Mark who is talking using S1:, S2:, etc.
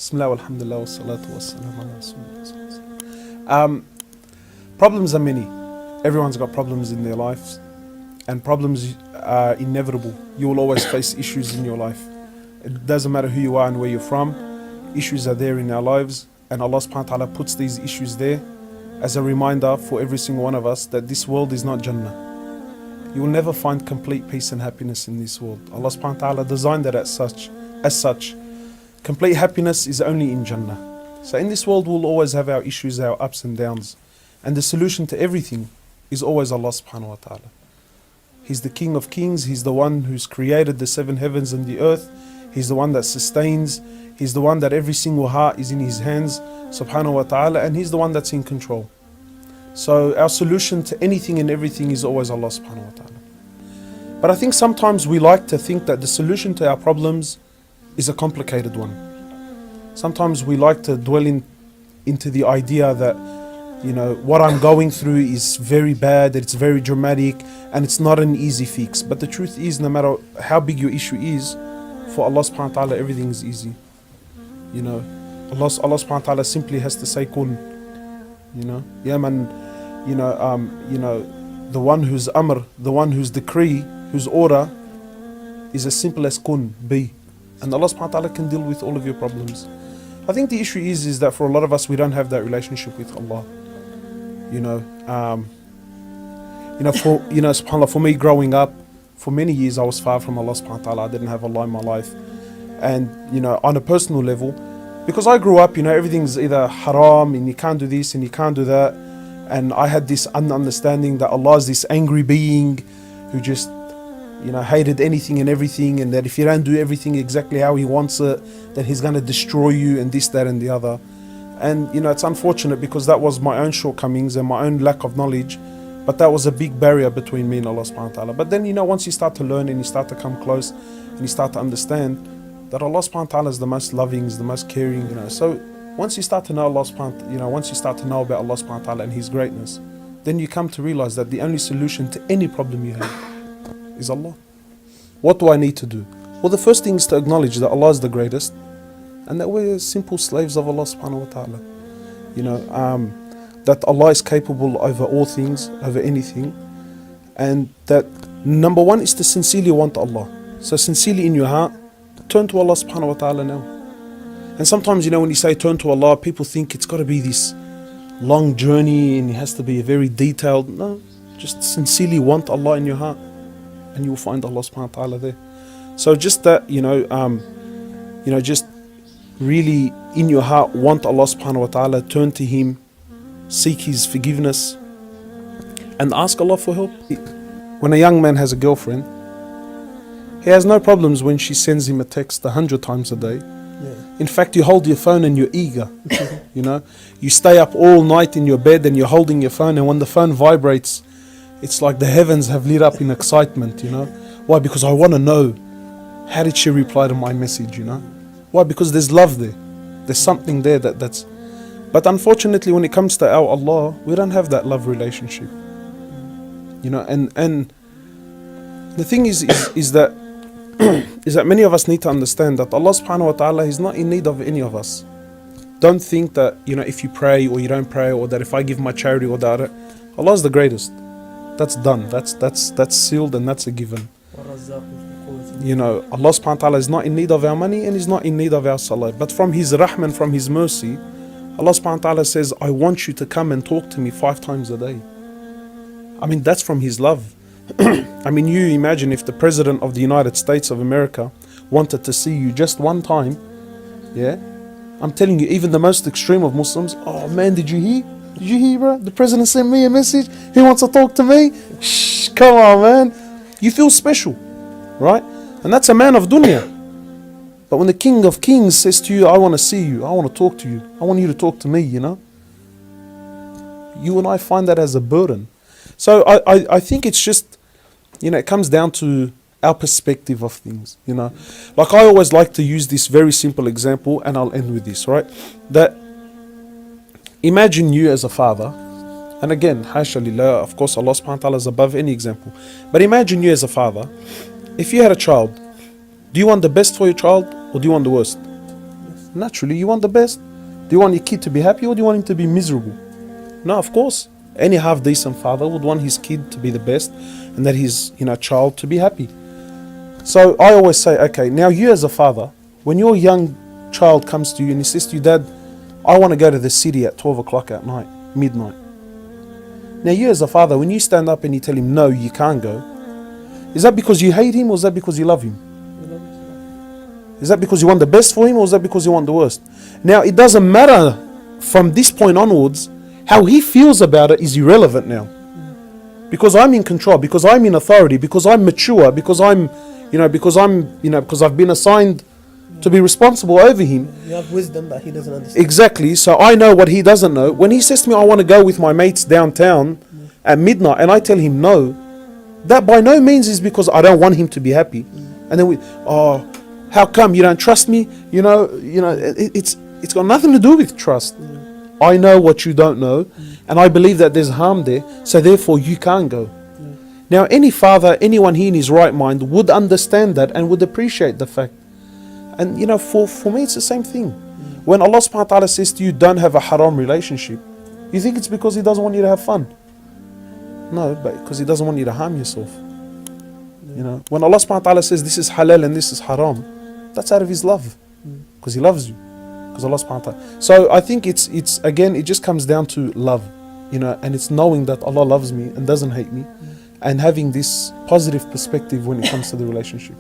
S1: Bismillah, alhamdulillah, wa salatu wa salam ala rasulullah. Problems are many. Everyone's got problems in their lives, and problems are inevitable. You will always face issues in your life. It doesn't matter who you are and where you're from, issues are there in our lives, and Allah subhanahu wa ta'ala puts these issues there as a reminder for every single one of us that this world is not Jannah. You will never find complete peace and happiness in this world. Allah subhanahu wa ta'ala designed it as such. Complete happiness is only in Jannah. So in this world we'll always have our issues, our ups and downs. And the solution to everything is always Allah subhanahu wa ta'ala. He's the King of Kings, He's the one who's created the 7 heavens and the earth. He's the one that sustains. He's the one that every single heart is in His hands, subhanahu wa ta'ala, and He's the one that's in control. So our solution to anything and everything is always Allah subhanahu wa ta'ala. But I think sometimes we like to think that the solution to our problems is a complicated one. Sometimes we like to dwell into the idea that, you know, what I'm going through is very bad, that it's very dramatic, and it's not an easy fix. But the truth is, no matter how big your issue is, for Allah subhanahu wa ta'ala everything is easy. You know, Allah subhanahu wa ta'ala simply has to say kun. You know, yeah man, you know, the one whose amr, the one whose decree, whose order is as simple as kun, be. And Allah subhanahu wa ta'ala can deal with all of your problems. I think the issue is that for a lot of us we don't have that relationship with Allah. SubhanAllah, for me growing up, for many years I was far from Allah subhanahu wa ta'ala. I didn't have Allah in my life. And, you know, on a personal level, because I grew up, you know, everything's either haram and you can't do this and you can't do that. And I had this understanding that Allah is this angry being who just, you know, hated anything and everything, and that if you don't do everything exactly how He wants it, then He's going to destroy you and this, that and the other. And, you know, it's unfortunate because that was my own shortcomings and my own lack of knowledge, but that was a big barrier between me and Allah subhanahu wa ta'ala. But then, you know, once you start to learn and you start to come close and you start to understand that Allah subhanahu wa ta'ala is the most loving, is the most caring, you know. So once you start to know Allah subhanahu wa ta'ala, you know, once you start to know about Allah subhanahu wa ta'ala and His greatness, then you come to realize that the only solution to any problem you have is Allah. What do I need to do? Well, the first thing is to acknowledge that Allah is the greatest and that we're simple slaves of Allah subhanahu wa ta'ala. You know, that Allah is capable over all things, over anything, and that number one is to sincerely want Allah. So sincerely in your heart, turn to Allah subhanahu wa ta'ala now. And sometimes, you know, when you say turn to Allah, people think it's got to be this long journey and it has to be a very detailed. No, just sincerely want Allah in your heart and you will find Allah subhanahu wa ta'ala there. So just that, just really in your heart want Allah subhanahu wa ta'ala, turn to Him, seek His forgiveness and ask Allah for help. When a young man has a girlfriend, he has no problems when she sends him a text 100 times a day. Yeah. In fact, you hold your phone and you're eager. You know, you stay up all night in your bed and you're holding your phone, and when the phone vibrates, it's like the heavens have lit up in excitement, you know. Why? Because I want to know, how did she reply to my message, you know? Why? Because there's love there. There's something there that's... But unfortunately, when it comes to our Allah, we don't have that love relationship. You know, and the thing is that is that many of us need to understand that Allah subhanahu wa ta'ala is not in need of any of us. Don't think that, you know, if you pray or you don't pray, or that if I give my charity or that, Allah is the greatest. That's done. That's sealed and that's a given. You know, Allah subhanahu wa ta'ala is not in need of our money and He's not in need of our salah. But from His rahman, from His mercy, Allah subhanahu wa ta'ala says, I want you to come and talk to me 5 times a day. I mean, that's from His love. I mean, you imagine if the President of the United States of America wanted to see you just one time, yeah? I'm telling you, even the most extreme of Muslims, oh man, did you hear? Did you hear, bro? The President sent me a message. He wants to talk to me. Shh, come on, man. You feel special, right? And that's a man of dunya. But when the King of Kings says to you, I want to see you, I want to talk to you, I want you to talk to me, you know? You and I find that as a burden. So I think it's just, you know, it comes down to our perspective of things, you know. Like I always like to use this very simple example, and I'll end with this, right? That imagine you as a father, and again, hasha lillah, of course Allah subhanahu wa ta'ala is above any example. But imagine you as a father, if you had a child, do you want the best for your child or do you want the worst? Naturally, you want the best. Do you want your kid to be happy or do you want him to be miserable? No, of course. Any half-decent father would want his kid to be the best and that his child to be happy. So I always say, okay, now you as a father, when your young child comes to you and he says to you, Dad, I want to go to the city at 12 o'clock at night, midnight. Now you as a father, when you stand up and you tell him, no, you can't go, is that because you hate him or is that because you love him? Is that because you want the best for him or is that because you want the worst? Now it doesn't matter from this point onwards, how he feels about it is irrelevant now. Because I'm in control, because I'm in authority, because I'm mature, because because I've been assigned to be responsible over him.
S2: You have wisdom that he doesn't understand.
S1: Exactly. So I know what he doesn't know. When he says to me, I want to go with my mates downtown at midnight, and I tell him no, that by no means is because I don't want him to be happy. And then how come you don't trust me? It's got nothing to do with trust. I know what you don't know, and I believe that there's harm there, so therefore you can't go. Now any father, anyone here in his right mind would understand that and would appreciate the fact. And for me it's the same thing. When Allah subhanahu wa ta'ala says to you, don't have a haram relationship, you think it's because He doesn't want you to have fun. No, but because He doesn't want you to harm yourself. When Allah subhanahu wa ta'ala says this is halal and this is haram, that's out of His love, because He loves you, because Allah subhanahu wa ta'ala. So I think it's again, it just comes down to love, and it's knowing that Allah loves me and doesn't hate me, and having this positive perspective when it comes to the relationship.